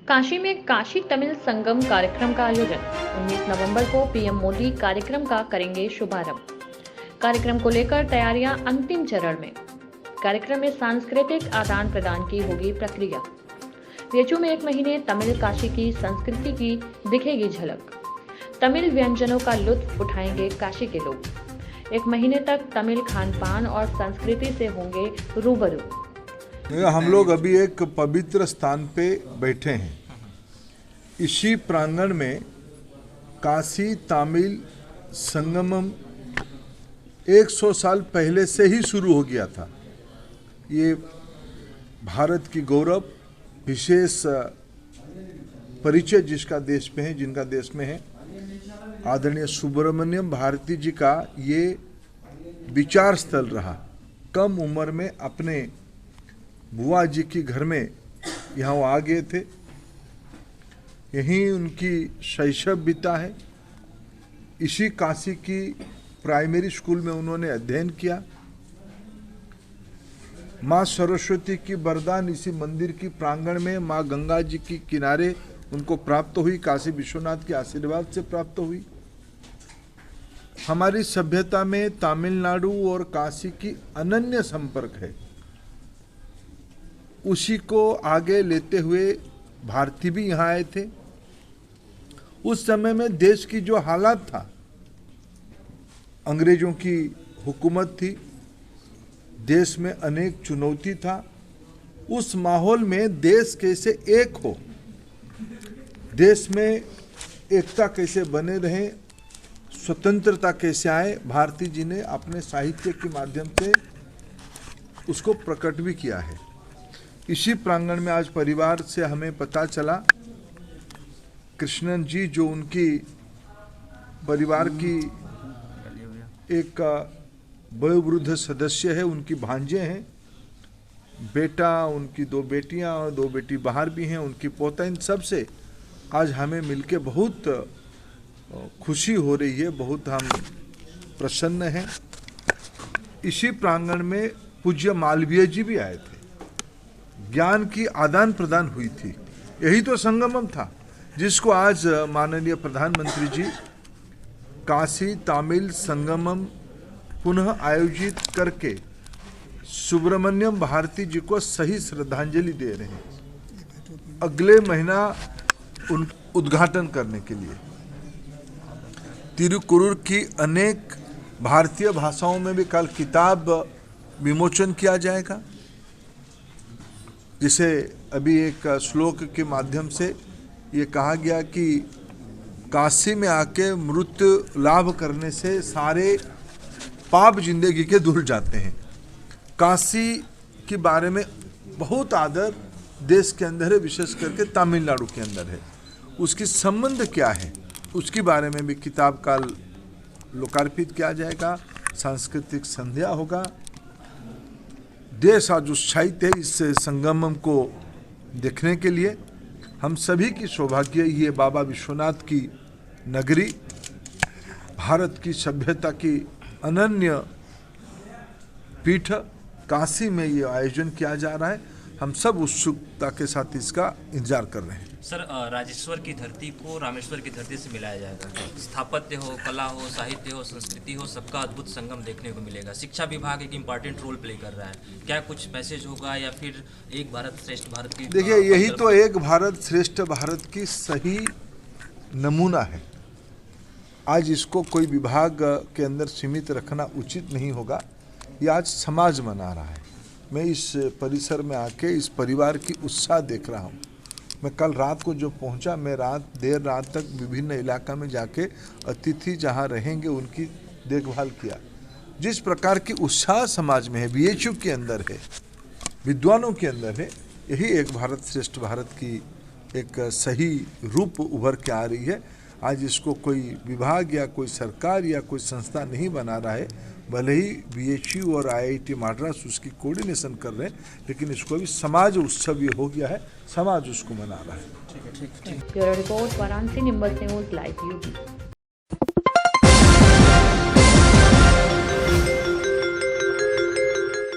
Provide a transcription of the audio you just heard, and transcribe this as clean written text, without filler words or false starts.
काशी में काशी तमिल संगम कार्यक्रम का आयोजन 19 नवंबर को पीएम मोदी कार्यक्रम का करेंगे शुभारंभ। कार्यक्रम को लेकर तैयारियां अंतिम चरण में। कार्यक्रम में सांस्कृतिक आदान प्रदान की होगी प्रक्रिया। रेचू में 1 महीने तमिल काशी की संस्कृति की दिखेगी झलक। तमिल व्यंजनों का लुत्फ उठाएंगे काशी के लोग। 1 महीने तक तमिल खान पान और संस्कृति से होंगे रूबरू। हम लोग अभी एक पवित्र स्थान पे बैठे हैं। इसी प्रांगण में काशी तमिल संगमम 100 साल पहले से ही शुरू हो गया था। ये भारत की गौरव विशेष परिचय जिसका देश में है, जिनका देश में है, आदरणीय सुब्रमण्यम भारती जी का ये विचार स्थल रहा। कम उम्र में अपने बुआ जी के घर में यहाँ वो आ गए थे। यहीं उनकी शैशव बीता है। इसी काशी की प्राइमरी स्कूल में उन्होंने अध्ययन किया। माँ सरस्वती की वरदान इसी मंदिर की प्रांगण में माँ गंगा जी की किनारे उनको प्राप्त हुई। काशी विश्वनाथ के आशीर्वाद से प्राप्त हुई। हमारी सभ्यता में तमिलनाडु और काशी की अनन्य संपर्क है। उसी को आगे लेते हुए भारती भी यहाँ आए थे। उस समय में देश की जो हालात था, अंग्रेजों की हुकूमत थी, देश में अनेक चुनौती था। उस माहौल में देश कैसे एक हो, देश में एकता कैसे बने रहे, स्वतंत्रता कैसे आए, भारती जी ने अपने साहित्य के माध्यम से उसको प्रकट भी किया है। इसी प्रांगण में आज परिवार से हमें पता चला, कृष्णन जी जो उनकी परिवार की एक वयोवृद्ध सदस्य है, उनकी भांजे हैं, बेटा, उनकी 2 बेटियां और 2 बेटी बाहर भी हैं, उनकी पोता, इन सब से आज हमें मिलके बहुत खुशी हो रही है, बहुत हम प्रसन्न हैं। इसी प्रांगण में पूज्य मालवीय जी भी आए थे। ज्ञान की आदान प्रदान हुई थी। यही तो संगमम था जिसको आज माननीय प्रधानमंत्री जी काशी तमिल संगमम पुनः आयोजित करके सुब्रमण्यम भारती जी को सही श्रद्धांजलि दे रहे हैं। अगले महीना उद्घाटन करने के लिए तिरुकुरुर की अनेक भारतीय भाषाओं में भी कल किताब विमोचन किया जाएगा। जिसे अभी एक श्लोक के माध्यम से ये कहा गया कि काशी में आके मृत्यु लाभ करने से सारे पाप जिंदगी के धुल जाते हैं। काशी के बारे में बहुत आदर देश के अंदर है, विशेष करके तमिलनाडु के अंदर है। उसकी संबंध क्या है, उसके बारे में भी किताब का लोकार्पित किया जाएगा। सांस्कृतिक संध्या होगा। देश आज उत्साहित है इस संगमम को देखने के लिए। हम सभी की सौभाग्य ये बाबा विश्वनाथ की नगरी, भारत की सभ्यता की अनन्य पीठ काशी में ये आयोजन किया जा रहा है। हम सब उत्सुकता के साथ इसका इंतजार कर रहे हैं। सर, राजेश्वर की धरती को रामेश्वर की धरती से मिलाया जाएगा। स्थापत्य हो, कला हो, साहित्य हो, संस्कृति हो, सबका अद्भुत संगम देखने को मिलेगा। शिक्षा विभाग एक इम्पॉर्टेंट रोल प्ले कर रहा है। क्या कुछ मैसेज होगा या फिर एक भारत श्रेष्ठ भारत की? देखिए, यही तो एक भारत श्रेष्ठ भारत की सही नमूना है। आज इसको कोई विभाग के अंदर सीमित रखना उचित नहीं होगा। ये आज समाज मना रहा है। मैं इस परिसर में आके इस परिवार की उत्साह देख रहा हूँ। मैं कल रात को जो पहुंचा, मैं देर रात तक विभिन्न इलाका में जाके अतिथि जहां रहेंगे उनकी देखभाल किया। जिस प्रकार की उत्साह समाज में है, बीएचयू के अंदर है, विद्वानों के अंदर है, यही एक भारत श्रेष्ठ भारत की एक सही रूप उभर के आ रही है। आज इसको कोई विभाग या कोई सरकार या कोई संस्था नहीं बना रहा है, भले ही बीएचयू और आईआईटी मद्रास उसकी कोऑर्डिनेशन कर रहे हैं, लेकिन इसको भी समाज उत्सव ये हो गया है, समाज उसको मना रहा है। Bureau report, Varanasi, nimble news live UP.